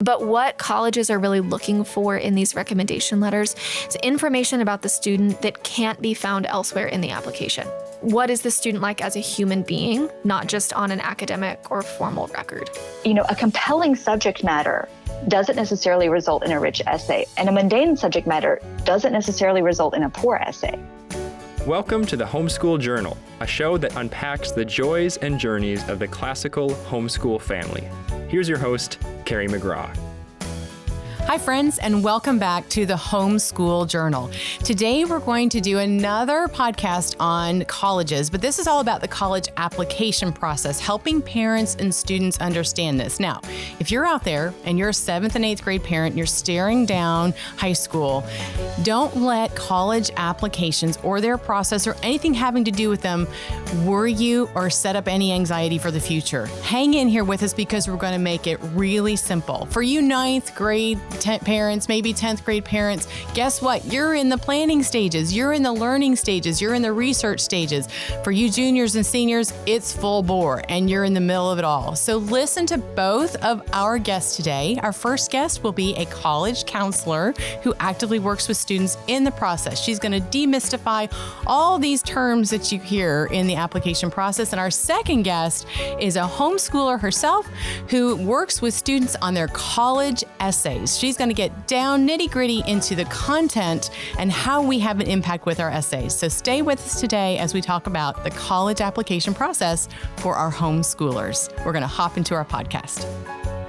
But what colleges are really looking for in these recommendation letters is information about the student that can't be found elsewhere in the application. What is the student like as a human being, not just on an academic or formal record? A compelling subject matter doesn't necessarily result in a rich essay, and a mundane subject matter doesn't necessarily result in a poor essay. Welcome to the Homeschool Journal, a show that unpacks the joys and journeys of the classical homeschool family. Here's your host, Carrie McGraw. Hi, friends, and welcome back to the Homeschool Journal. Today, we're going to do another podcast on colleges, but this is all about the college application process, helping parents and students understand this. Now, if you're out there and you're a 7th and 8th grade parent, and you're staring down high school, don't let college applications or their process or anything having to do with them worry you or set up any anxiety for the future. Hang in here with us because we're going to make it really simple. For you 9th grade parents, maybe 10th grade parents, guess what? You're in the planning stages, you're in the learning stages, you're in the research stages. For you juniors and seniors, it's full bore and you're in the middle of it all. So listen to both of our guests today. Our first guest will be a college counselor who actively works with students in the process. She's going to demystify all these terms that you hear in the application process. And our second guest is a homeschooler herself who works with students on their college essays. She's going to get down nitty-gritty into the content and how we have an impact with our essays. So stay with us today as we talk about the college application process for our homeschoolers. We're going to hop into our podcast.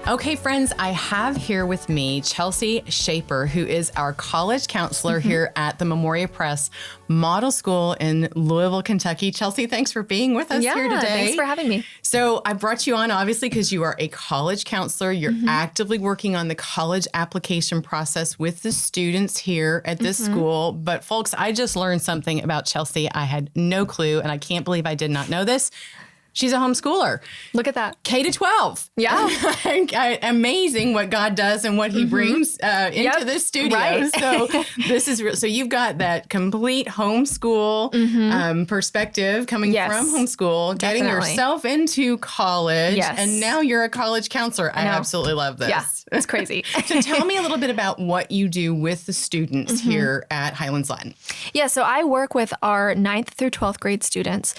Okay, friends, I have here with me Chelsea Schaper, who is our college counselor here at the Memoria Press Model School in Louisville, Kentucky. Chelsea, thanks for being with us here today. Thanks for having me. So I brought you on, obviously, because you are a college counselor. You're actively working on the college application process with the students here at this school. But folks, I just learned something about Chelsea. I had no clue, and I can't believe I did not know this. She's a homeschooler. Look at that. K-12. Yeah. Amazing what God does and what he brings into this studio. Right. So this is real. So you've got that complete homeschool perspective coming from homeschool, getting yourself into college, and now you're a college counselor. I absolutely love this. Yeah, it's crazy. So tell me a little bit about what you do with the students here at Highlands Latin. Yeah, so I work with our 9th through 12th grade students.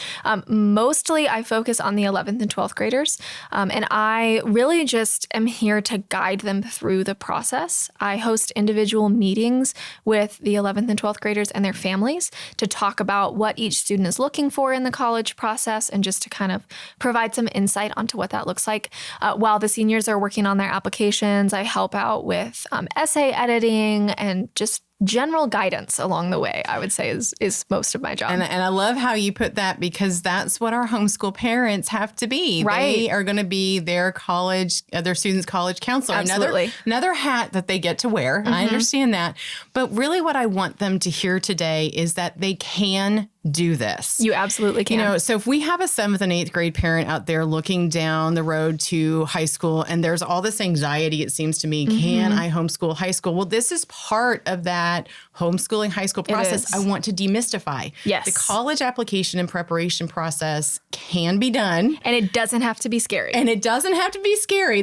Mostly I focus on the 11th and 12th graders. And I really just am here to guide them through the process. I host individual meetings with the 11th and 12th graders and their families to talk about what each student is looking for in the college process and just to kind of provide some insight onto what that looks like. While the seniors are working on their applications, I help out with essay editing and just general guidance along the way, I would say, is most of my job. And I love how you put that because that's what our homeschool parents have to be. Right. They are going to be their students' college counselor. Absolutely. Another hat that they get to wear. I understand that. But really what I want them to hear today is that they can do this. You absolutely can. So if we have a 7th and 8th grade parent out there looking down the road to high school and there's all this anxiety, it seems to me, can I homeschool high school? Well, this is part of that homeschooling high school process I want to demystify. Yes. The college application and preparation process can be done. And it doesn't have to be scary.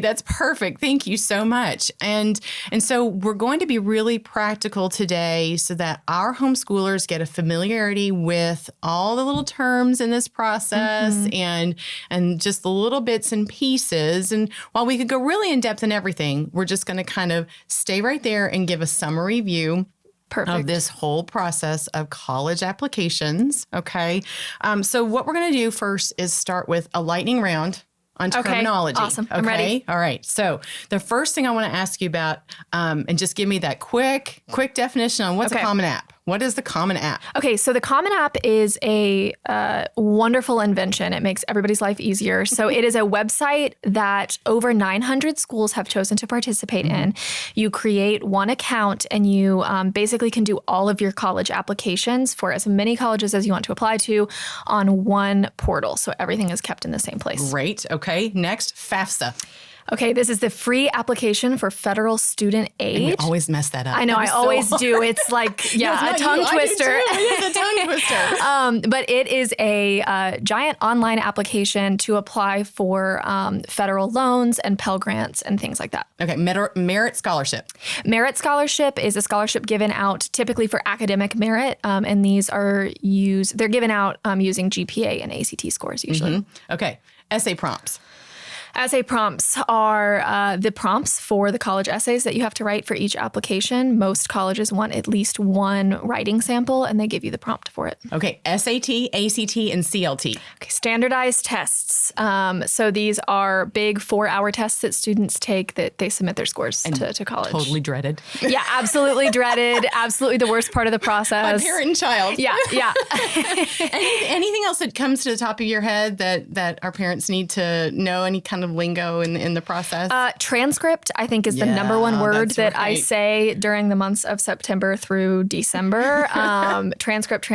That's perfect. Thank you so much. And so we're going to be really practical today so that our homeschoolers get a familiarity with all the little terms in this process and just the little bits and pieces. And while we could go really in depth in everything, we're just going to kind of stay right there and give a summary view of this whole process of college applications. Okay. So what we're going to do first is start with a lightning round on terminology. Awesome. Okay. I'm ready. All right. So the first thing I want to ask you about, and just give me that quick definition on what's a common app. What is the Common App? Okay, so the Common App is a wonderful invention. It makes everybody's life easier. So it is a website that over 900 schools have chosen to participate in. You create one account and you basically can do all of your college applications for as many colleges as you want to apply to on one portal. So everything is kept in the same place. Great. Okay. Next, Fafsa. Okay, this is the free application for federal student aid. And we always mess that up. I know, I always do. It's like, a tongue twister. It is a tongue twister. But it is a giant online application to apply for federal loans and Pell Grants and things like that. Okay, Merit Scholarship. Merit Scholarship is a scholarship given out typically for academic merit, and these are they're given out using GPA and ACT scores usually. Mm-hmm. Okay, essay prompts. Essay prompts are the prompts for the college essays that you have to write for each application. Most colleges want at least one writing sample, and they give you the prompt for it. Okay, SAT, ACT, and CLT. Okay, standardized tests. So these are big 4-hour tests that students take that they submit their scores to college. Totally dreaded. Yeah, absolutely dreaded. Absolutely the worst part of the process. By parent and child. Yeah. Anything else that comes to the top of your head that our parents need to know? Any kind of lingo in the process? Transcript, I think, is the number one word that I say during the months of September through December. Transcript.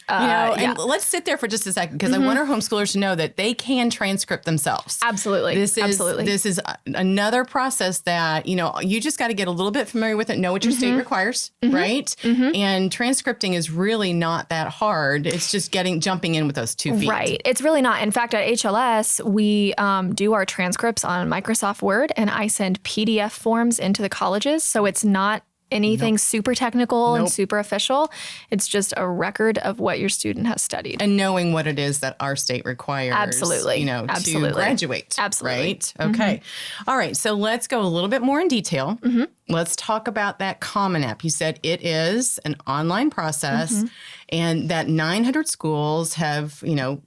And let's sit there for just a second because I want our homeschoolers to know that they can transcript themselves. Absolutely. This is another process that, you just got to get a little bit familiar with it, know what your state requires, right? And transcripting is really not that hard. It's just jumping in with those 2 feet. Right. It's really not. In fact, at HLS, we do our transcripts on Microsoft Word, and I send PDF forms into the colleges. So it's not anything super technical and super official. It's just a record of what your student has studied. And knowing what it is that our state requires. Absolutely. To graduate. Absolutely. Right? Okay. All right. So let's go a little bit more in detail. Let's talk about that Common App. You said it is an online process and that 900 schools have,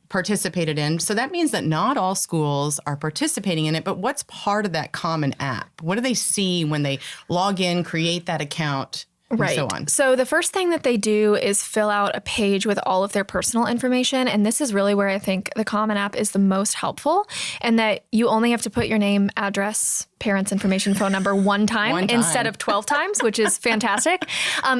participated in. So that means that not all schools are participating in it, but what's part of that Common App? What do they see when they log in, create that account? And so on. So the first thing that they do is fill out a page with all of their personal information. And this is really where I think the Common App is the most helpful, and that you only have to put your name, address, parents' information, phone number one time instead of 12 times, which is fantastic.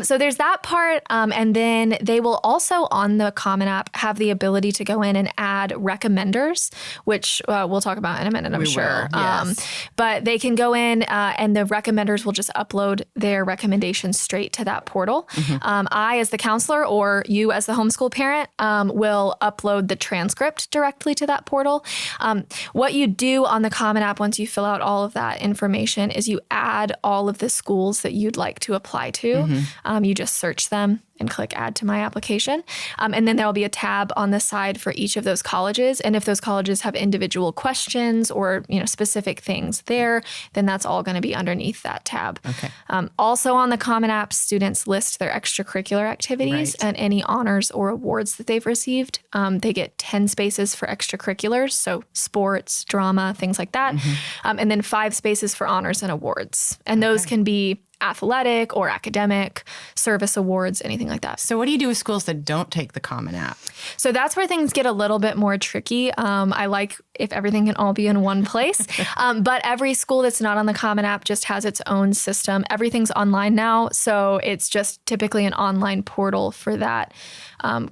So there's that part. And then they will also on the Common App have the ability to go in and add recommenders, which we'll talk about in a minute, I'm sure. Yes. But they can go in and the recommenders will just upload their recommendations straight to that portal. I, as the counselor, or you as the homeschool parent, will upload the transcript directly to that portal. What you do on the Common App once you fill out all of that information is you add all of the schools that you'd like to apply to. You just search them and click add to my application. And then there'll be a tab on the side for each of those colleges. And if those colleges have individual questions or, specific things there, then that's all going to be underneath that tab. Okay. Also on the Common App, students list their extracurricular activities and any honors or awards that they've received. They get 10 spaces for extracurriculars, so sports, drama, things like that. And then 5 spaces for honors and awards. And those can be athletic or academic, service awards, anything like that. So what do you do with schools that don't take the Common App? So that's where things get a little bit more tricky. I like if everything can all be in one place. But every school that's not on the Common App just has its own system. Everything's online now. So it's just typically an online portal for that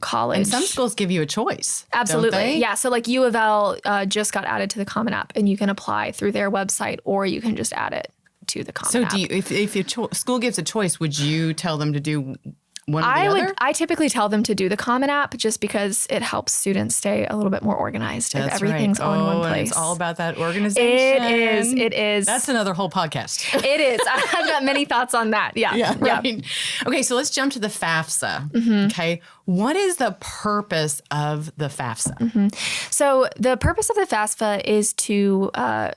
college. And some schools give you a choice. Absolutely. Don't they? Yeah. So like U of L just got added to the Common App, and you can apply through their website, or you can just add it to the Common App. So if your school gives a choice, would you tell them to do one or the other? I typically tell them to do the Common App just because it helps students stay a little bit more organized if everything's all in one place. And it's all about that organization. It is. That's another whole podcast. It is. I've got many thoughts on that. Yeah. Right. Okay, so let's jump to the FAFSA. Okay. What is the purpose of the FAFSA? So the purpose of the FAFSA is to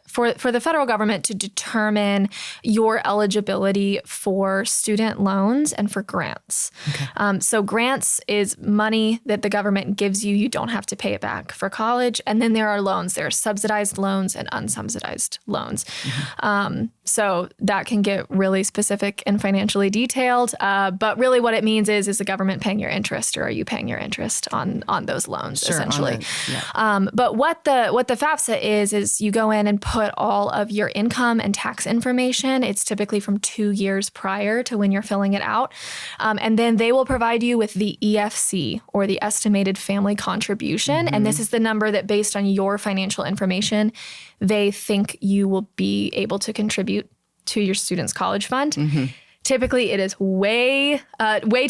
for the federal government to determine your eligibility for student loans and for grants. Okay. So grants is money that the government gives you. You don't have to pay it back for college. And then there are loans. There are subsidized loans and unsubsidized loans. So that can get really specific and financially detailed. But really what it means is the government paying your interest semester are you paying your interest on those loans, Sure, essentially. yeah. But what the FAFSA is you go in and put all of your income and tax information. It's typically from 2 years prior to when you're filling it out. And then they will provide you with the EFC, or the estimated family contribution. And this is the number that, based on your financial information, they think you will be able to contribute to your student's college fund. Typically, it is way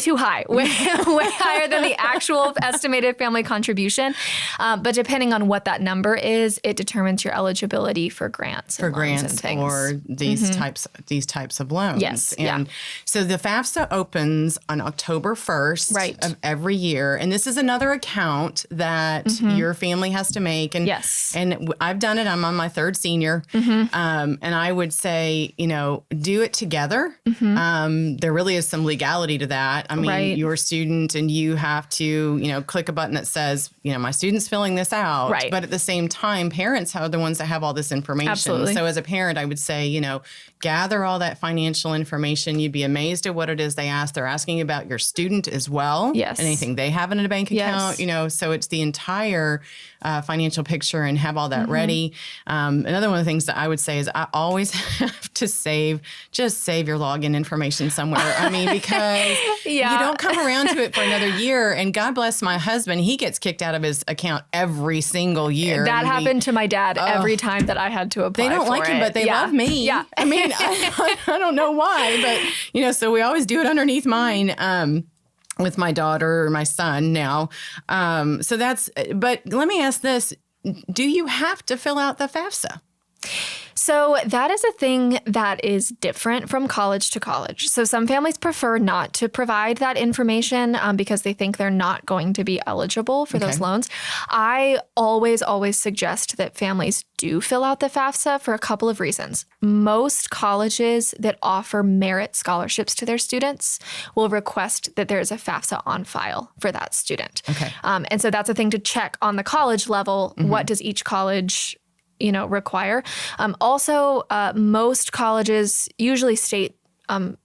too high, way higher than the actual estimated family contribution. But depending on what that number is, it determines your eligibility for grants, and things. Or these types of loans. Yes, and so the FAFSA opens on October 1st of every year, and this is another account that your family has to make. And and I've done it. I'm on my third senior, and I would say, do it together. There really is some legality to that. I mean, you're a student and you have to, click a button that says, my student's filling this out. Right. But at the same time, parents are the ones that have all this information. Absolutely. So as a parent, I would say, gather all that financial information. You'd be amazed at what it is they ask. They're asking about your student as well. Yes. Anything they have in a bank account, so it's the entire financial picture, and have all that ready. Another one of the things that I would say is I always have to save your login information somewhere. I mean, because you don't come around to it for another year. And God bless my husband, he gets kicked out of his account every single year. That happened to my dad every time that I had to apply. They don't for like him, it. but they love me. Yeah. I mean, I don't know why, but so we always do it underneath mine. With my daughter or my son now. So but let me ask this. Do you have to fill out the FAFSA? So that is a thing that is different from college to college. So some families prefer not to provide that information because they think they're not going to be eligible for those loans. I always suggest that families do fill out the FAFSA for a couple of reasons. Most colleges that offer merit scholarships to their students will request that there is a FAFSA on file for that student. Okay. And so that's a thing to check on the college level. What does each college require? Also, most colleges, usually state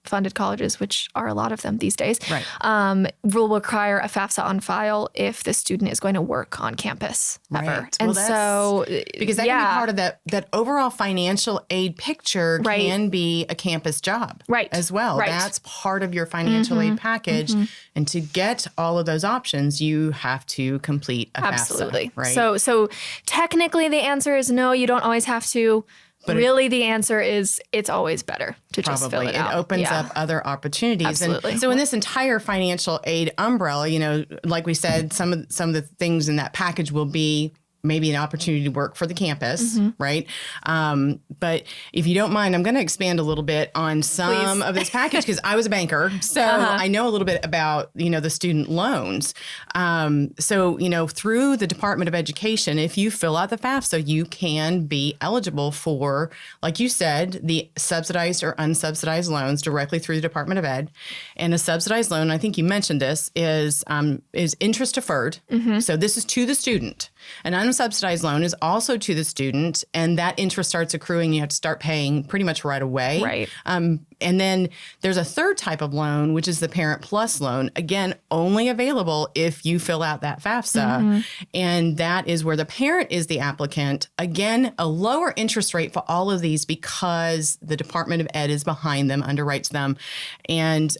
funded colleges, which are a lot of them these days, will require a FAFSA on file if the student is going to work on campus ever. Well, and so, because that can be part of that overall financial aid picture can be a campus job as well. That's part of your financial aid package. And to get all of those options, you have to complete a absolutely. FAFSA. Right? So technically the answer is no, you don't always have to. But really, the answer is it's always better to just fill it out. It opens up other opportunities. Absolutely. And so in this entire financial aid umbrella, like we said, some of the things in that package will be maybe an opportunity to work for the campus, right? But if you don't mind, I'm going to expand a little bit on some of this package because I was a banker. So I know a little bit about, the student loans. So, through the Department of Education, if you fill out the FAFSA, you can be eligible for, like you said, the subsidized or unsubsidized loans directly through the Department of Ed. And a subsidized loan, I think you mentioned this, is interest deferred. So this is to the student. An unsubsidized loan is also to the student, and that interest starts accruing. You have to start paying pretty much right away. Right. And then there's a third type of loan, which is the Parent Plus loan. Again, only available if you fill out that FAFSA. And that is where the parent is the applicant. Again, a lower interest rate for all of these because the Department of Ed is behind them, underwrites them. And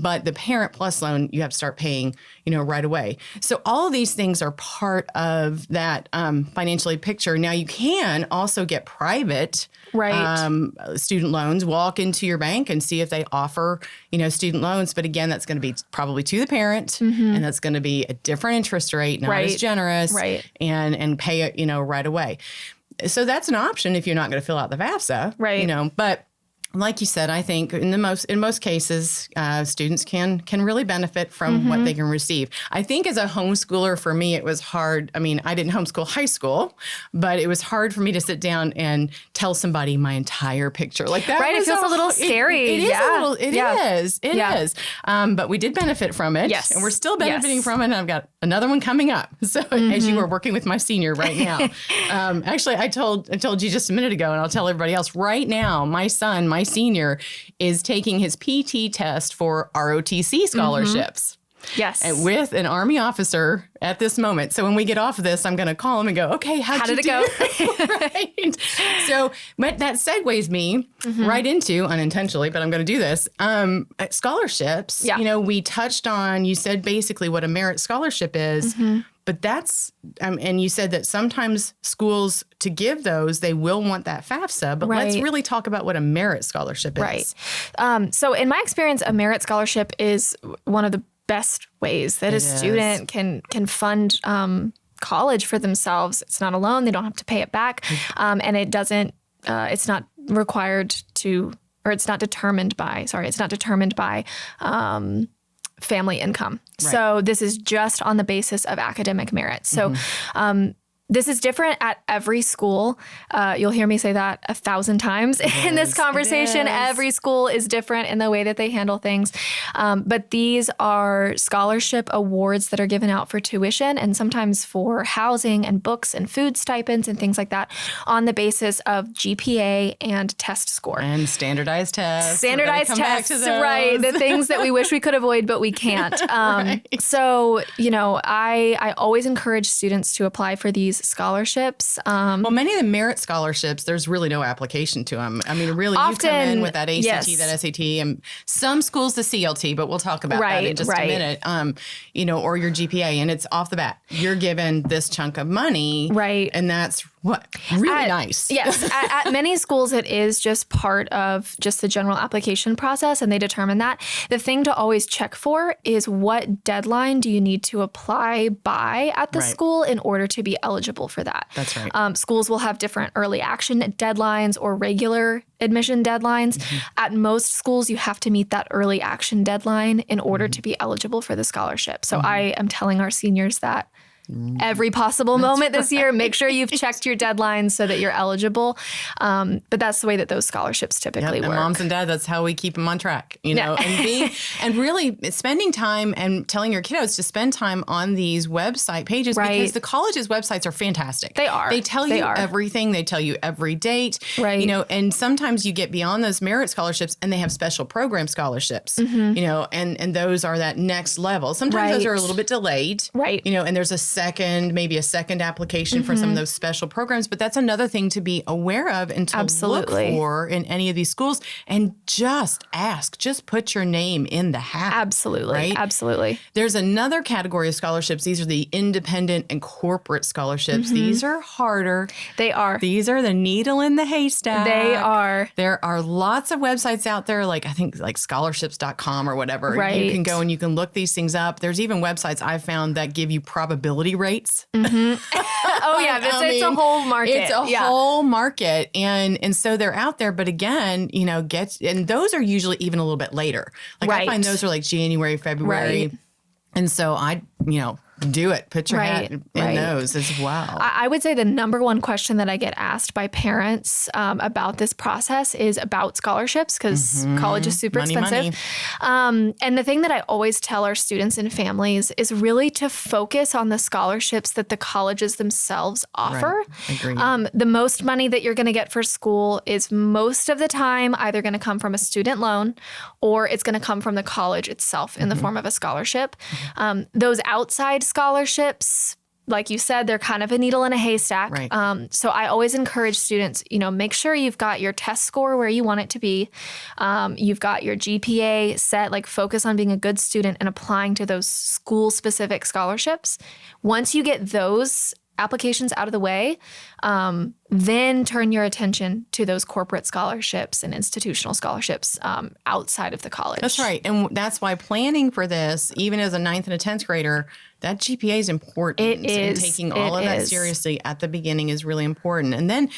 but the Parent Plus loan, you have to start paying, right away. So all of these things are part of that financial aid picture. Now, you can also get private student loans, walk into your bank and see if they offer, student loans. But again, that's going to be probably to the parent, and that's going to be a different interest rate, not as generous, and pay it, right away. So that's an option if you're not going to fill out the FAFSA, but like you said, I think in most cases, students can really benefit from what they can receive. I think as a homeschooler, for me, it was hard. I mean, I didn't homeschool high school, but it was hard for me to sit down and tell somebody my entire picture. Like that, it feels a little scary. It is a little. It is. But we did benefit from it, and we're still benefiting from it. And I've got another one coming up. So as you were working with my senior right now, actually, I told you just a minute ago, and I'll tell everybody else right now. My senior is taking his PT test for ROTC scholarships. Yes. And with an Army officer at this moment. So when we get off of this, I'm going to call him and go, okay, how did it go? Right. So but that segues me right into, unintentionally, but I'm going to do this, scholarships. Yeah. You know, we touched on, you said basically what a merit scholarship is. But that's, and you said that sometimes schools, to give those, they will want that Fafsa. But let's really talk about what a merit scholarship is. Right. So in my experience, a merit scholarship is one of the best ways that a student can fund college for themselves. It's not a loan. They don't have to pay it back. And it doesn't, it's not required to, or it's not determined by, family income. Right. So this is just on the basis of academic merit. So this is different at every school. You'll hear me say that 1,000 times in this conversation. Every school is different in the way that they handle things. But these are scholarship awards that are given out for tuition and sometimes for housing and books and food stipends and things like that on the basis of GPA and test score. And standardized tests. Standardized tests, right. The things that we wish we could avoid, but we can't. So, you know, I always encourage students to apply for these scholarships. Well, many of the merit scholarships, there's really no application to them. I mean, really, you come in with that ACT, that SAT, and some schools the CLT, but we'll talk about that in just a minute. You know, or your GPA, and it's off the bat. You're given this chunk of money, right? And that's what really nice. Yes, at many schools, it is just part of just the general application process, and they determine that. The thing to always check for is what deadline do you need to apply by at the school in order to be eligible for that. That's right. Schools will have different early action deadlines or regular admission deadlines. At most schools, you have to meet that early action deadline in order to be eligible for the scholarship. So I am telling our seniors that every possible moment this year, make sure you've checked your deadlines so that you're eligible. But that's the way that those scholarships typically work. And moms and dads, that's how we keep them on track, you know, and really spending time and telling your kiddos to spend time on these website pages because the college's websites are fantastic. They are. They tell you everything. They tell you every date, you know, and sometimes you get beyond those merit scholarships and they have special program scholarships, you know, and those are that next level. Sometimes those are a little bit delayed, you know, and there's maybe a second application for some of those special programs. But that's another thing to be aware of and to look for in any of these schools, and just ask, just put your name in the hat. Absolutely. Right? Absolutely. There's another category of scholarships. These are the independent and corporate scholarships. These are harder. They are. These are the needle in the haystack. They are. There are lots of websites out there, like I think like scholarships.com or whatever. You can go and you can look these things up. There's even websites I've found that give you probability rates. Oh yeah, it's a whole market. It's a whole market, and so they're out there. But again, you know, and those are usually even a little bit later. Like I find those are like January, February, and so you know, do it. Put your hat in those as well. I would say the number one question that I get asked by parents about this process is about scholarships, because college is super expensive. And the thing that I always tell our students and families is really to focus on the scholarships that the colleges themselves offer. Agreed. The most money that you're going to get for school is most of the time either going to come from a student loan or it's going to come from the college itself in the form of a scholarship. Those outside scholarships, like you said, they're kind of a needle in a haystack. So I always encourage students, you know, make sure you've got your test score where you want it to be. You've got your GPA set, like focus on being a good student and applying to those school-specific scholarships. Once you get those applications out of the way, then turn your attention to those corporate scholarships and institutional scholarships outside of the college. That's right. And that's why planning for this, even as a 9th and a 10th grader, that GPA is important. It is. And taking all of that seriously at the beginning is really important. And then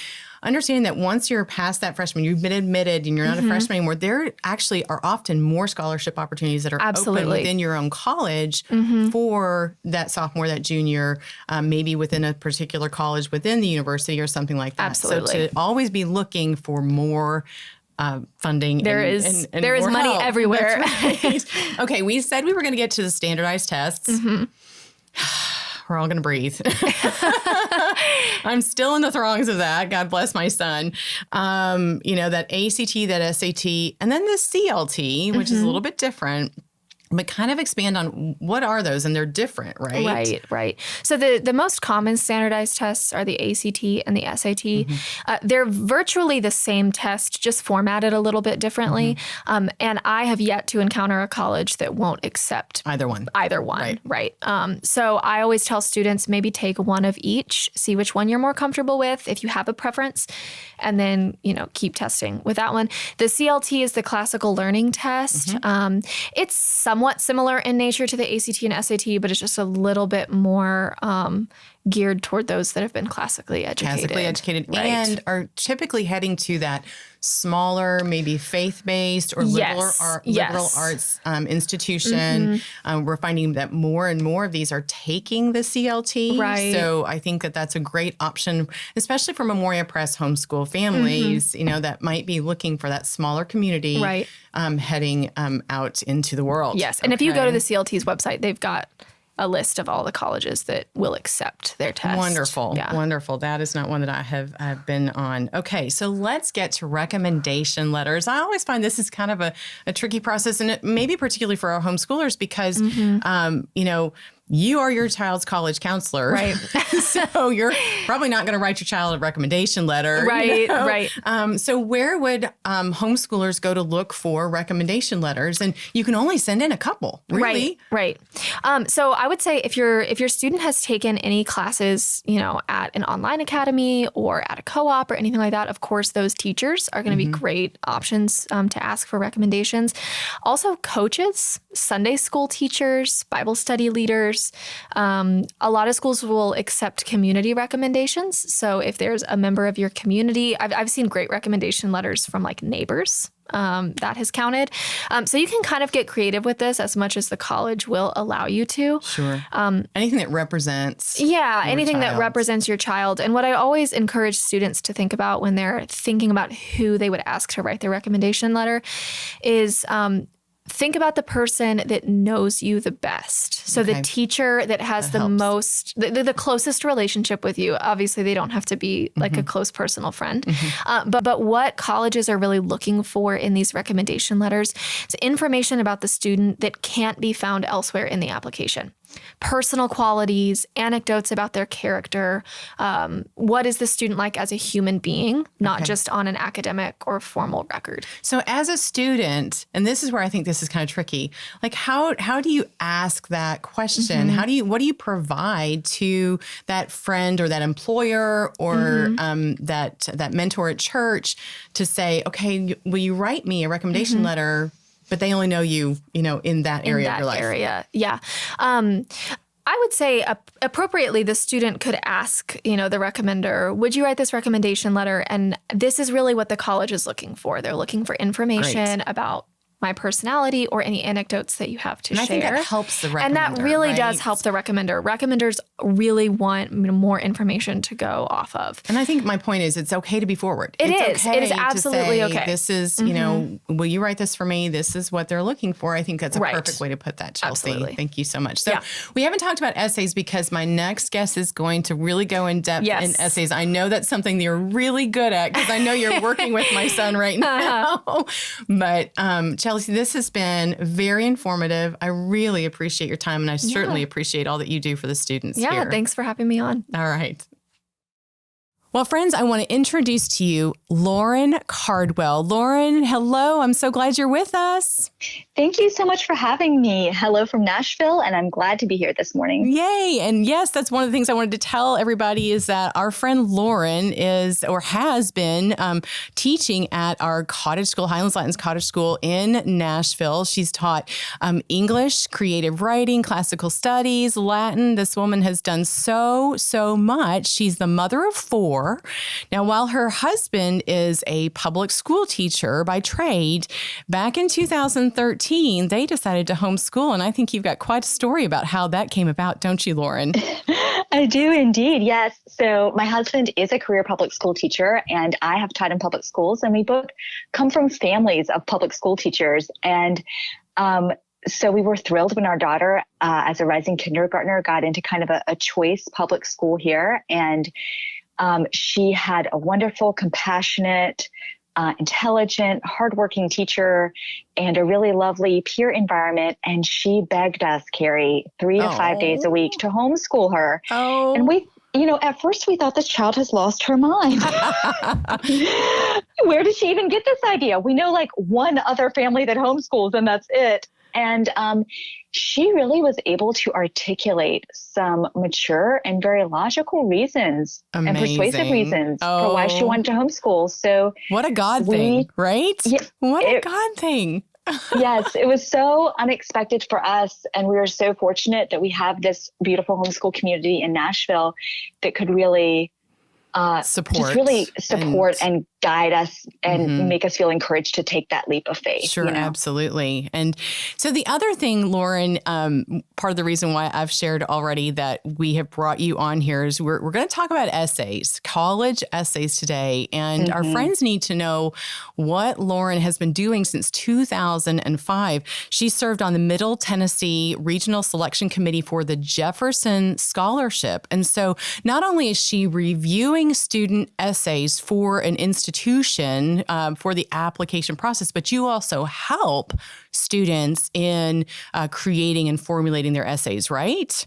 understanding that once you're past that freshman, you've been admitted and you're not a freshman anymore, there actually are often more scholarship opportunities that are open within your own college for that sophomore, that junior, maybe within a particular college within the university or something like that. Absolutely. So to always be looking for more funding. There is money help. everywhere. Right. Okay, we said we were going to get to the standardized tests. We're all going to breathe. I'm still in the throngs of that. God bless my son. You know, that ACT, that SAT, and then the CLT, which is a little bit different. But kind of expand on what are those, and they're different, right? Right. So the most common standardized tests are the ACT and the SAT. They're virtually the same test, just formatted a little bit differently. And I have yet to encounter a college that won't accept Either one. Right. So I always tell students maybe take one of each, see which one you're more comfortable with, if you have a preference, and then, keep testing with that one. The CLT is the classical learning test. It's somewhat similar in nature to the ACT and SAT, but it's just a little bit more geared toward those that have been classically educated. Right. And are typically heading to that smaller, maybe faith-based or liberal arts institution. We're finding that more and more of these are taking the CLT. Right. So I think that that's a great option, especially for Memoria Press homeschool families, that might be looking for that smaller community heading out into the world. Yes. And if you go to the CLT's website, they've got a list of all the colleges that will accept their test. Wonderful. Yeah. Wonderful. That is not one that I have been on. Okay, so let's get to recommendation letters. I always find this is kind of a tricky process, and it maybe particularly for our homeschoolers because, you are your child's college counselor. Right. So you're probably not going to write your child a recommendation letter. Right. So where would homeschoolers go to look for recommendation letters? And you can only send in a couple, really. Right. So I would say if your student has taken any classes, at an online academy or at a co-op or anything like that, of course, those teachers are going to be great options to ask for recommendations. Also, coaches, Sunday school teachers, Bible study leaders. A lot of schools will accept community recommendations. So if there's a member of your community, I've seen great recommendation letters from like neighbors. That has counted. So you can kind of get creative with this as much as the college will allow you to. Sure. Anything that represents anything that represents your child. And what I always encourage students to think about when they're thinking about who they would ask to write their recommendation letter is think about the person that knows you the best. So the teacher that has the closest relationship with you. Obviously, they don't have to be like a close personal friend. But what colleges are really looking for in these recommendation letters is information about the student that can't be found elsewhere in the application. Personal qualities, anecdotes about their character. What is the student like as a human being, not just on an academic or formal record? So as a student, and this is where I think this is kind of tricky, like how do you ask that question? What do you provide to that friend or that employer or that mentor at church to say, okay, will you write me a recommendation letter? But they only know you, in that area of your life. Yeah. I would say appropriately, the student could ask, the recommender, would you write this recommendation letter? And this is really what the college is looking for. They're looking for information about my personality or any anecdotes that you have to share. I think that helps the recommender. And that really does help the recommender. Recommenders really want more information to go off of. And I think my point is it's okay to be forward. It is absolutely okay. This is, will you write this for me? This is what they're looking for. I think that's a perfect way to put that, Chelsea. Absolutely. Thank you so much. So we haven't talked about essays because my next guest is going to really go in depth in essays. I know that's something that you're really good at because I know you're working with my son right now. But Chelsea, this has been very informative. I really appreciate your time, and I certainly appreciate all that you do for the students here. Yeah, thanks for having me on. All right. Well, friends, I want to introduce to you Lauren Cardwell. Lauren, hello. I'm so glad you're with us. Thank you so much for having me. Hello from Nashville, and I'm glad to be here this morning. Yay. And yes, that's one of the things I wanted to tell everybody is that our friend Lauren is or has been teaching at our cottage school, Highlands Latin Cottage School in Nashville. She's taught English, creative writing, classical studies, Latin. This woman has done so much. She's the mother of 4. Now, while her husband is a public school teacher by trade, back in 2013, they decided to homeschool. And I think you've got quite a story about how that came about, don't you, Lauren? I do indeed. Yes. So my husband is a career public school teacher, and I have taught in public schools, and we both come from families of public school teachers. And so we were thrilled when our daughter, as a rising kindergartner, got into kind of a choice public school here. And she had a wonderful, compassionate, intelligent, hardworking teacher and a really lovely peer environment. And she begged us, Carrie, 3 to 5 days a week to homeschool her. Oh. And we, at first we thought this child has lost her mind. Where did she even get this idea? We know like one other family that homeschools and that's it. And she really was able to articulate some mature and very logical reasons and persuasive reasons for why she wanted to homeschool. So what a God thing, right? Yeah, what a God thing. Yes, it was so unexpected for us. And we were so fortunate that we have this beautiful homeschool community in Nashville that could really support and guide us and make us feel encouraged to take that leap of faith. Sure, absolutely. And so the other thing, Lauren, part of the reason why I've shared already that we have brought you on here is we're going to talk about essays, college essays today. And our friends need to know what Lauren has been doing since 2005. She served on the Middle Tennessee Regional Selection Committee for the Jefferson Scholarship. And so not only is she reviewing student essays for an institution for the application process, but you also help students in creating and formulating their essays, right?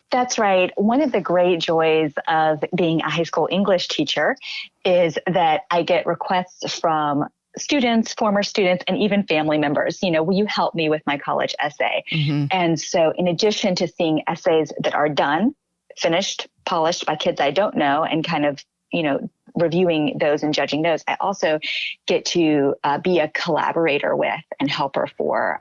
That's right. One of the great joys of being a high school English teacher is that I get requests from students, former students, and even family members, will you help me with my college essay? And so in addition to seeing essays that are done, finished, polished by kids I don't know, and kind of, reviewing those and judging those, I also get to be a collaborator with and helper for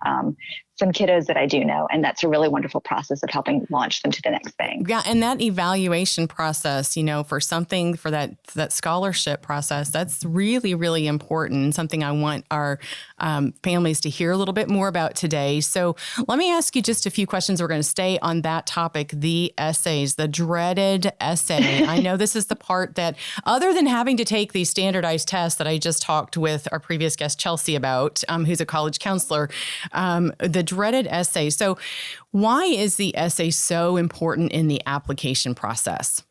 some kiddos that I do know. And that's a really wonderful process of helping launch them to the next thing. Yeah. And that evaluation process, for something for that scholarship process, that's really, really important. Something I want our families to hear a little bit more about today. So let me ask you just a few questions. We're going to stay on that topic, the essays, the dreaded essay. I know this is the part that, other than having to take these standardized tests that I just talked with our previous guest, Chelsea, about, who's a college counselor, the dreaded essay. So why is the essay so important in the application process?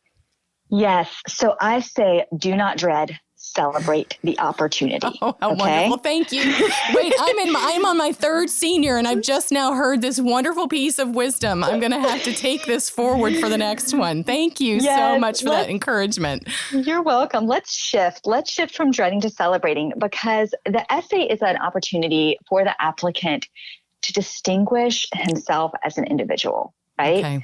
Yes. So I say, do not dread, celebrate the opportunity. Oh, how wonderful. Thank you. Wait, I'm on my third senior and I've just now heard this wonderful piece of wisdom. I'm going to have to take this forward for the next one. Thank you so much for that encouragement. You're welcome. Let's shift from dreading to celebrating, because the essay is an opportunity for the applicant to distinguish himself as an individual, right? Okay.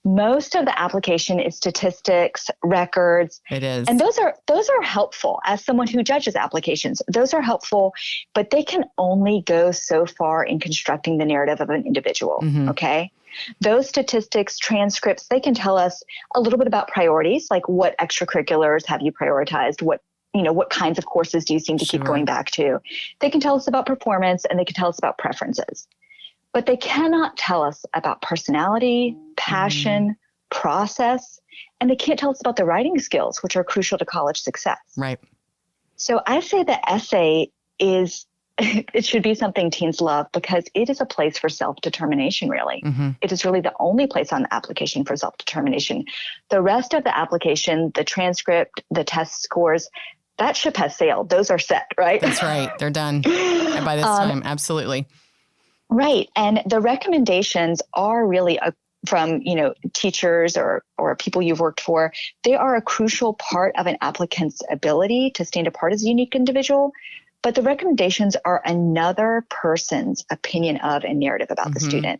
Most of the application is statistics, records. It is. And those are helpful as someone who judges applications. Those are helpful, but they can only go so far in constructing the narrative of an individual, okay? Those statistics, transcripts, they can tell us a little bit about priorities, like what extracurriculars have you prioritized, what kinds of courses do you seem to keep going back to? They can tell us about performance and they can tell us about preferences. But they cannot tell us about personality, passion, process, and they can't tell us about the writing skills, which are crucial to college success. Right. So I say the essay it should be something teens love, because it is a place for self-determination, really. It is really the only place on the application for self-determination. The rest of the application, the transcript, the test scores, that ship has sailed. Those are set, right? That's right. They're done. And by this time, absolutely. Right. And the recommendations are really from, teachers or people you've worked for. They are a crucial part of an applicant's ability to stand apart as a unique individual. But the recommendations are another person's opinion of and narrative about the student.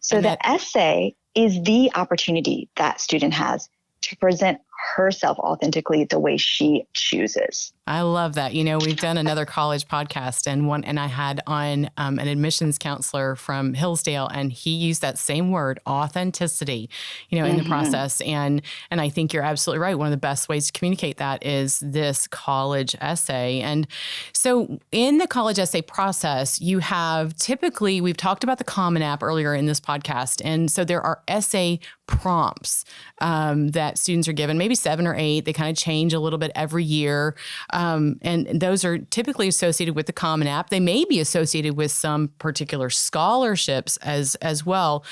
So the essay is the opportunity that student has to present herself authentically the way she chooses. I love that. We've done another college podcast and I had on an admissions counselor from Hillsdale, and he used that same word, authenticity, in the process. And I think you're absolutely right. One of the best ways to communicate that is this college essay. And so in the college essay process, you have typically, we've talked about the Common App earlier in this podcast. And so there are essay prompts that students are given, maybe 7 or 8. They kind of change a little bit every year. And those are typically associated with the Common App. They may be associated with some particular scholarships as well.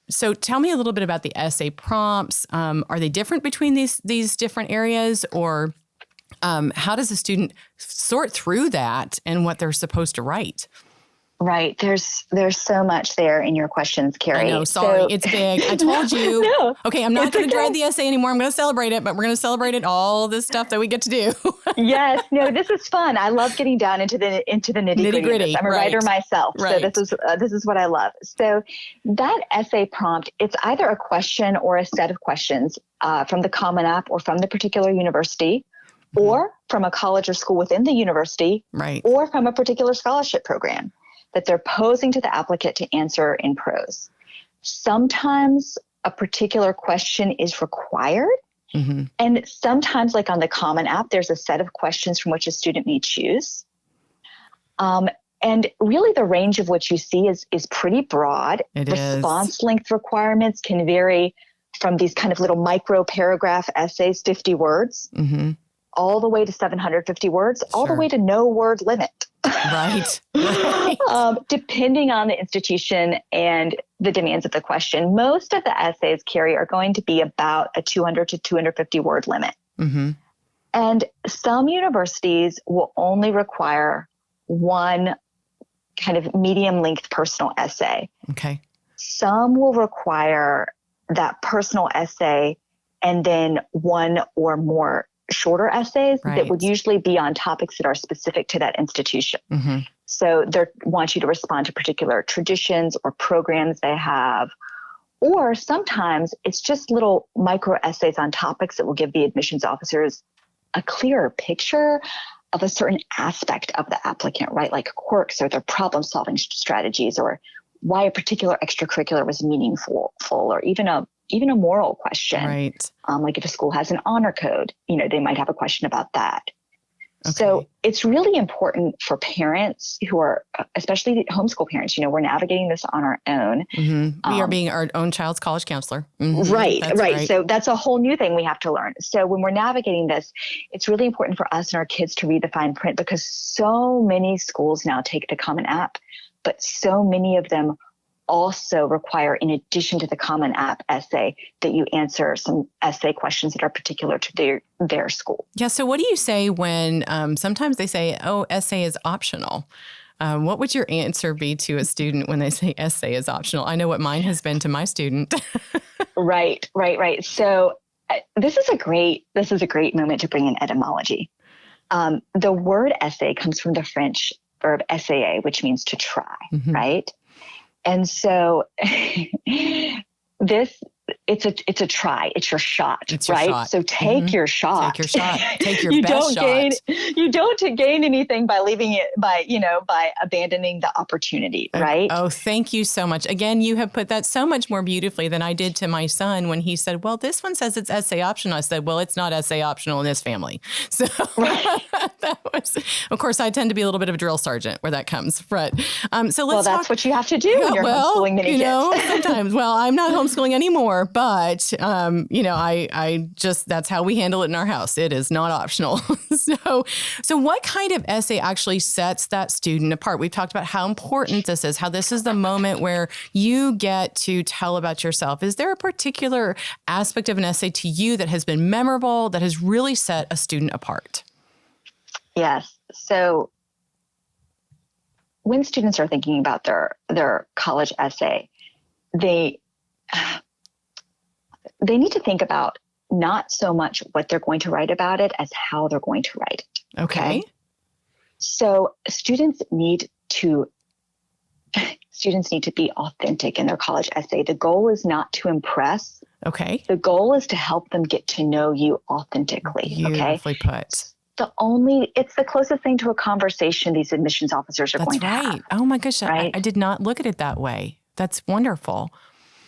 So tell me a little bit about the essay prompts. Are they different between these different areas, or? How does a student sort through that and what they're supposed to write? Right. There's so much there in your questions, Carrie. I know. Sorry. It's big. I told you. No, okay. I'm not going to okay. dread the essay anymore. I'm going to celebrate it, but we're going to celebrate it all this stuff that we get to do. Yes. No, this is fun. I love getting down into the nitty gritty. I'm a writer myself. Right. So this is what I love. So that essay prompt, it's either a question or a set of questions from the Common App or from the particular university, or from a college or school within the university, right, or from a particular scholarship program that they're posing to the applicant to answer in prose. Sometimes a particular question is required. Mm-hmm. And sometimes, like on the Common App, there's a set of questions from which a student may choose. And really the range of what you see is pretty broad. Response length requirements can vary from these kind of little micro paragraph essays, 50 words, all the way to 750 words, all the way to no word limit. Right. Depending on the institution and the demands of the question. Most of the essays, Carrie, are going to be about a 200 to 250 word limit. Mm-hmm. And some universities will only require one kind of medium length personal essay. Okay. Some will require that personal essay and then one or more shorter essays that would usually be on topics that are specific to that institution. Mm-hmm. So they want you to respond to particular traditions or programs they have. Or sometimes it's just little micro essays on topics that will give the admissions officers a clearer picture of a certain aspect of the applicant, right? Like quirks or their problem solving strategies, or why a particular extracurricular was meaningful, or even a moral question. Right. Like if a school has an honor code, they might have a question about that. Okay. So it's really important for parents who are, especially homeschool parents, we're navigating this on our own. Mm-hmm. We are being our own child's college counselor. Mm-hmm. Right. So that's a whole new thing we have to learn. So when we're navigating this, it's really important for us and our kids to read the fine print, because so many schools now take the Common App, but so many of them also require, in addition to the Common App essay, that you answer some essay questions that are particular to their school. Yeah. So what do you say when sometimes they say, oh, essay is optional? What would your answer be to a student when they say essay is optional? I know what mine has been to my student. Right. So this is a great moment to bring in etymology. The word essay comes from the French verb essayer, which means to try, right? And so it's a try. It's your shot, right? Shot. So take your shot. Take your shot. Take your best shot. You don't gain anything by leaving it, by abandoning the opportunity, right? Oh, thank you so much. Again, you have put that so much more beautifully than I did to my son when he said, well, this one says it's essay optional. I said, well, it's not essay optional in this family. So that was, of course, I tend to be a little bit of a drill sergeant where that comes. But so let's that's what you have to do when you're homeschooling many kids. Sometimes, I'm not homeschooling anymore. But, I just, that's how we handle it in our house. It is not optional. So what kind of essay actually sets that student apart? We've talked about how important this is, how this is the moment where you get to tell about yourself. Is there a particular aspect of an essay to you that has been memorable, that has really set a student apart? Yes. So when students are thinking about their college essay, they need to think about not so much what they're going to write about it as how they're going to write it. Okay. So students need to be authentic in their college essay. The goal is not to impress. Okay. The goal is to help them get to know you authentically. Beautifully put. It's the closest thing to a conversation these admissions officers are going to have. Right. Oh my gosh. Right? I did not look at it that way. That's wonderful.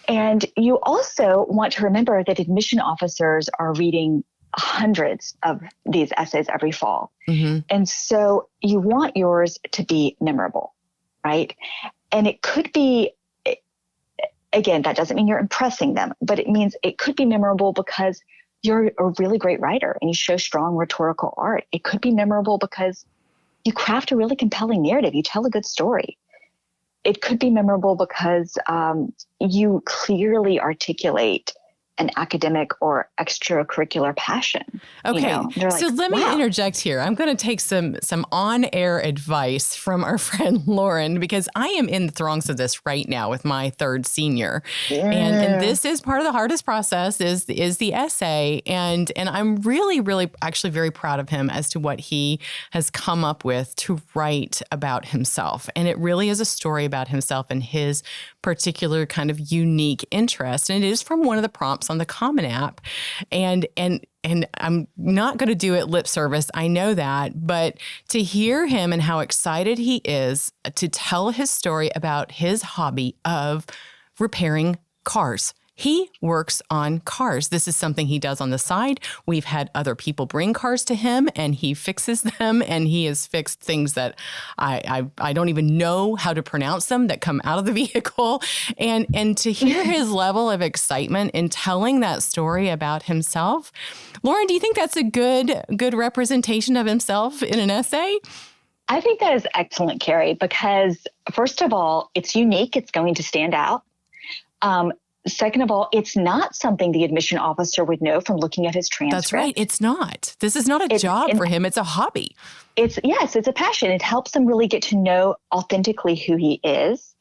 And you also want to remember that admission officers are reading hundreds of these essays every fall. Mm-hmm. And so you want yours to be memorable, right? And it could be, again, that doesn't mean you're impressing them, but it means it could be memorable because you're a really great writer and you show strong rhetorical art. It could be memorable because you craft a really compelling narrative. You tell a good story. It could be memorable because you clearly articulate an academic or extracurricular passion. Okay. So like, let me interject here. I'm going to take some on-air advice from our friend Lauren, because I am in the throngs of this right now with my third senior. And this is part of the hardest process is the essay. And I'm really actually very proud of him as to what he has come up with to write about himself. And it really is a story about himself and his particular kind of unique interest. And it is from one of the prompts on the Common App. And I'm not going to do it lip service. I know that. But to hear him and how excited he is to tell his story about his hobby of repairing cars. He works on cars. This is something he does on the side. We've had other people bring cars to him and he fixes them, and he has fixed things that I don't even know how to pronounce them that come out of the vehicle. And to hear his level of excitement in telling that story about himself. Lauren, do you think that's a good representation of himself in an essay? I think that is excellent, Carrie, because first of all, it's unique. It's going to stand out. Second of all, it's not something the admission officer would know from looking at his transcript. That's right. It's not. This is not a job for him. It's a hobby. It's a passion. It helps him really get to know authentically who he is.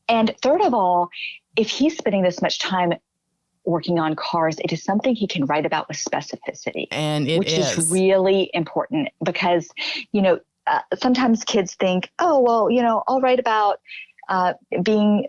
And third of all, if he's spending this much time working on cars, it is something he can write about with specificity. And which is really important because, sometimes kids think, oh, well, I'll write about being,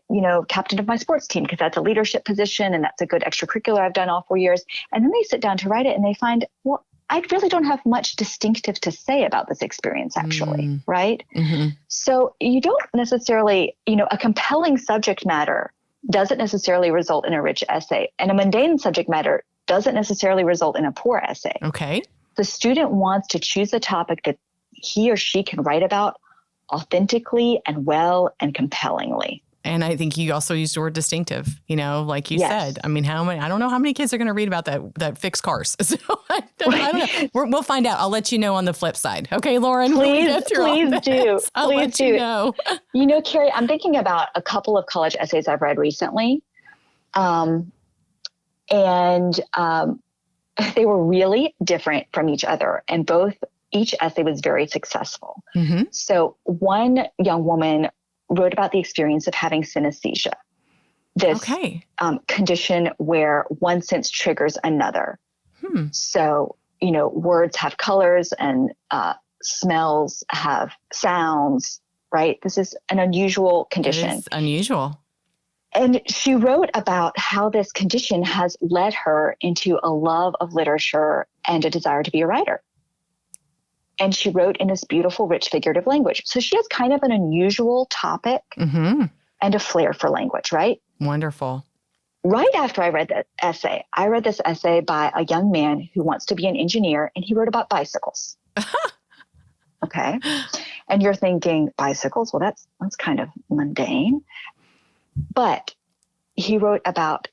captain of my sports team because that's a leadership position and that's a good extracurricular I've done all 4 years. And then they sit down to write it and they find, well, I really don't have much distinctive to say about this experience, actually, right? Mm-hmm. So you don't necessarily, a compelling subject matter doesn't necessarily result in a rich essay, and a mundane subject matter doesn't necessarily result in a poor essay. Okay. The student wants to choose a topic that he or she can write about authentically and well and compellingly. And I think you also used the word distinctive, like you said. I mean, I don't know how many kids are going to read about that fix cars. So I don't know. We'll find out. I'll let you know on the flip side. Okay, Lauren? Please do. I'll let you know. Carrie, I'm thinking about a couple of college essays I've read recently. And they were really different from each other. And each essay was very successful. Mm-hmm. So one young woman wrote about the experience of having synesthesia, this condition where one sense triggers another. So, words have colors and smells have sounds, right? This is an unusual condition. It is unusual. And she wrote about how this condition has led her into a love of literature and a desire to be a writer. And she wrote in this beautiful, rich, figurative language. So she has kind of an unusual topic and a flair for language, right? Wonderful. Right after I read this essay by a young man who wants to be an engineer, and he wrote about bicycles. Okay. And you're thinking, bicycles? Well, that's kind of mundane. But he wrote about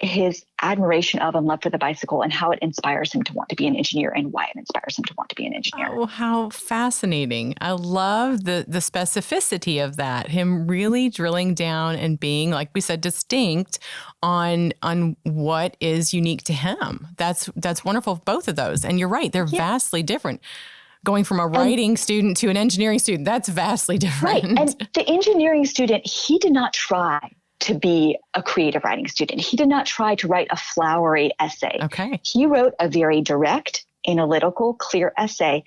his admiration of and love for the bicycle and how it inspires him to want to be an engineer and why it inspires him to want to be an engineer. Oh, how fascinating. I love the specificity of that. Him really drilling down and being, like we said, distinct on what is unique to him. That's wonderful, both of those. And you're right, they're vastly different. Going from a writing student to an engineering student, that's vastly different. Right. And the engineering student, he did not try to be a creative writing student. He did not try to write a flowery essay. Okay. He wrote a very direct, analytical, clear essay.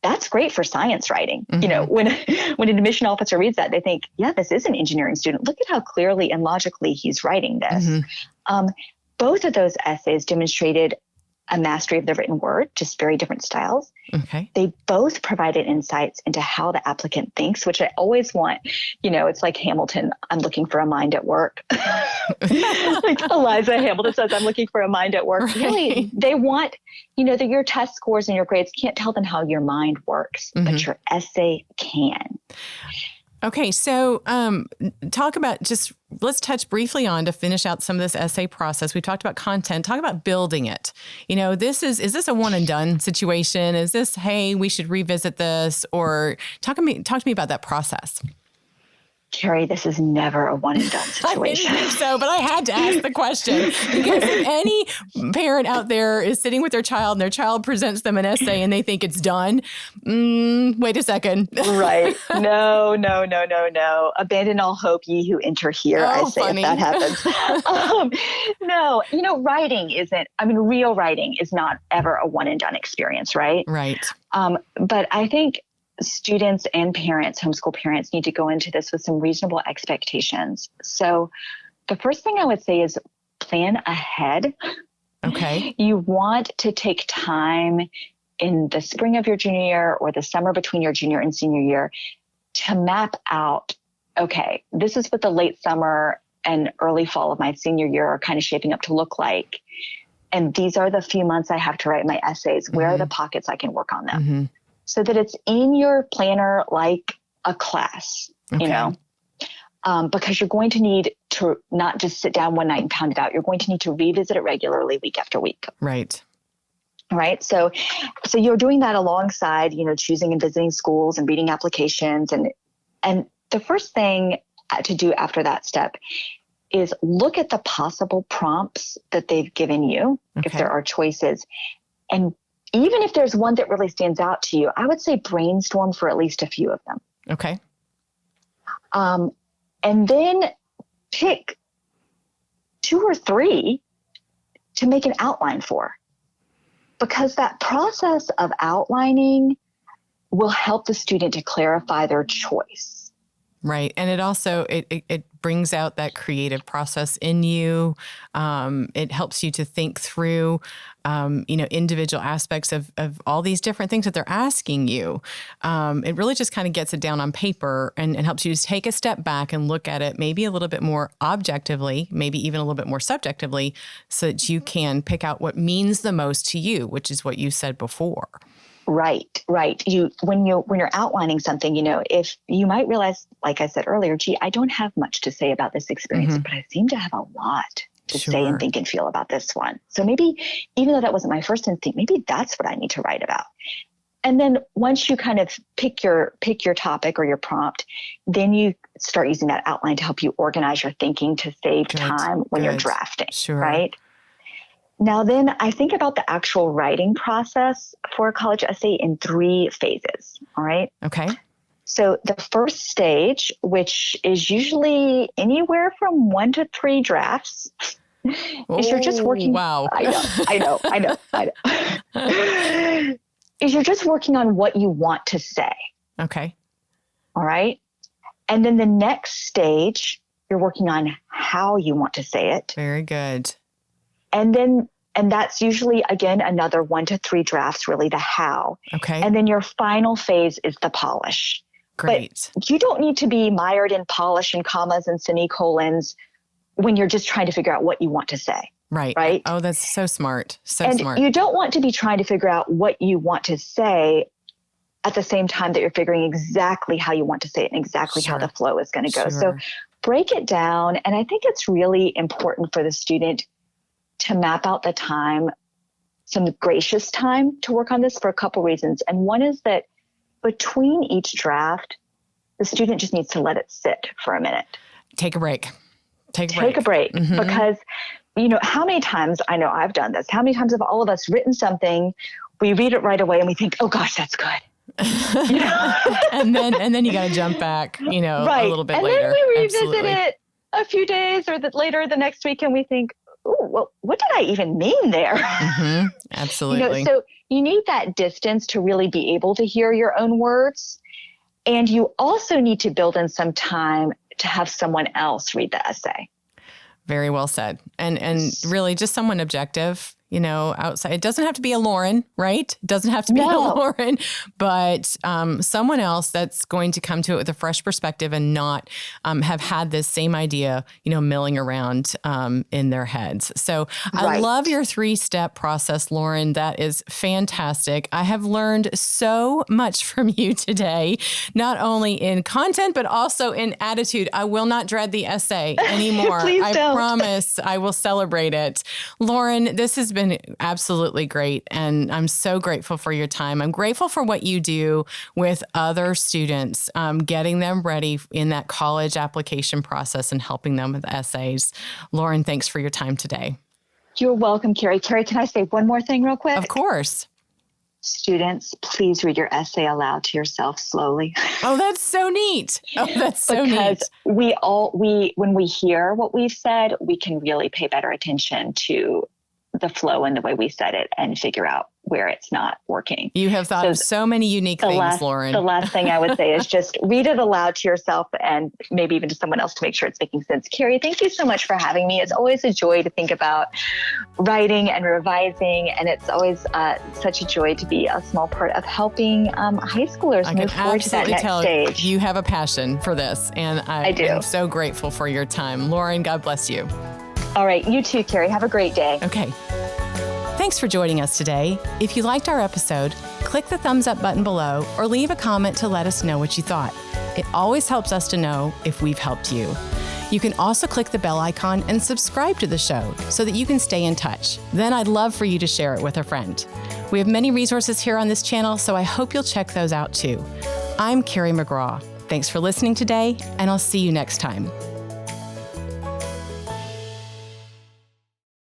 That's great for science writing. Mm-hmm. When an admission officer reads that, they think, yeah, this is an engineering student. Look at how clearly and logically he's writing this. Mm-hmm. Both of those essays demonstrated a mastery of the written word, just very different styles. Okay. They both provided insights into how the applicant thinks, which I always want. It's like Hamilton, I'm looking for a mind at work. Like Eliza Hamilton says, I'm looking for a mind at work. Right. Really, they want, that your test scores and your grades can't tell them how your mind works, but your essay can. Okay, so let's touch briefly on to finish out some of this essay process. We talked about content, talk about building it. Is this a one and done situation? Is this, hey, we should revisit this? Or talk to me about that process. Carrie, this is never a one and done situation. I didn't think so, but I had to ask the question because if any parent out there is sitting with their child and their child presents them an essay and they think it's done, wait a second. Right. No. Abandon all hope, ye who enter here, I say, funny. If that happens. No, real writing is not ever a one and done experience, right? Right. But I think students and parents, homeschool parents, need to go into this with some reasonable expectations. So the first thing I would say is plan ahead. Okay. You want to take time in the spring of your junior year or the summer between your junior and senior year to map out, okay, this is what the late summer and early fall of my senior year are kind of shaping up to look like. And these are the few months I have to write my essays. Where are the pockets I can work on them? Mm-hmm. So that it's in your planner like a class, because you're going to need to not just sit down one night and pound it out. You're going to need to revisit it regularly week after week. Right. Right. So you're doing that alongside, choosing and visiting schools and reading applications. And the first thing to do after that step is look at the possible prompts that they've given you, if there are choices. And even if there's one that really stands out to you, I would say brainstorm for at least a few of them. Okay. And then pick 2 or 3 to make an outline for. Because that process of outlining will help the student to clarify their choice. Right. And it also, it brings out that creative process in you. It helps you to think through, individual aspects of all these different things that they're asking you. It really just kind of gets it down on paper and helps you to take a step back and look at it maybe a little bit more objectively, maybe even a little bit more subjectively, so that you can pick out what means the most to you, which is what you said before. Right. When you're outlining something, if you might realize, like I said earlier, I don't have much to say about this experience, but I seem to have a lot to say and think and feel about this one. So maybe, even though that wasn't my first instinct, maybe that's what I need to write about. And then once you kind of pick your topic or your prompt, then you start using that outline to help you organize your thinking to save time when you're drafting. Sure. Right. Now, then I think about the actual writing process for a college essay in 3 phases. All right. Okay. So the first stage, which is usually anywhere from 1 to 3 drafts, is you're just working. Wow. I know. Is you're just working on what you want to say. Okay. All right. And then the next stage, you're working on how you want to say it. Very good. And that's usually, again, another 1 to 3 drafts, really the how. Okay. And then your final phase is the polish. Great. But you don't need to be mired in polish and commas and semicolons when you're just trying to figure out what you want to say. Right. Oh, that's so smart. Smart. You don't want to be trying to figure out what you want to say at the same time that you're figuring exactly how you want to say it and exactly how the flow is going to go. So break it down. And I think it's really important for the student to map out the time, some gracious time to work on this for a couple reasons. And one is that between each draft, the student just needs to let it sit for a minute. Take a break. Mm-hmm. Because, how many times, I know I've done this, how many times have all of us written something, we read it right away and we think, oh gosh, that's good. and then you got to jump back, a little bit later. And then we revisit it a few days or later the next week and we think, oh, well, what did I even mean there? Mm-hmm. Absolutely. So you need that distance to really be able to hear your own words. And you also need to build in some time to have someone else read the essay. Very well said. And really just someone objective, outside. It doesn't have to be a Lauren, right? It doesn't have to be a Lauren, but someone else that's going to come to it with a fresh perspective and not have had this same idea, milling around in their heads. So I love your 3-step process, Lauren. That is fantastic. I have learned so much from you today, not only in content, but also in attitude. I will not dread the essay anymore. Please don't. I promise I will celebrate it. Lauren, this has been absolutely great. And I'm so grateful for your time. I'm grateful for what you do with other students, getting them ready in that college application process and helping them with essays. Lauren, thanks for your time today. You're welcome, Carrie. Carrie, can I say one more thing real quick? Of course. Students, please read your essay aloud to yourself slowly. Oh, that's so neat. Oh, that's so neat. Because when we hear what we've said, we can really pay better attention to the flow and the way we said it and figure out where it's not working. You have thought of so many unique things, Lauren. The last thing I would say is just read it aloud to yourself and maybe even to someone else to make sure it's making sense. Carrie, thank you so much for having me. It's always a joy to think about writing and revising, and it's always such a joy to be a small part of helping high schoolers move forward to that next stage. You have a passion for this, and I do. I'm so grateful for your time. Lauren, God bless you. All right, you too, Carrie. Have a great day. Okay. Thanks for joining us today. If you liked our episode, click the thumbs up button below or leave a comment to let us know what you thought. It always helps us to know if we've helped you. You can also click the bell icon and subscribe to the show so that you can stay in touch. Then I'd love for you to share it with a friend. We have many resources here on this channel, so I hope you'll check those out too. I'm Carrie McGraw. Thanks for listening today, and I'll see you next time.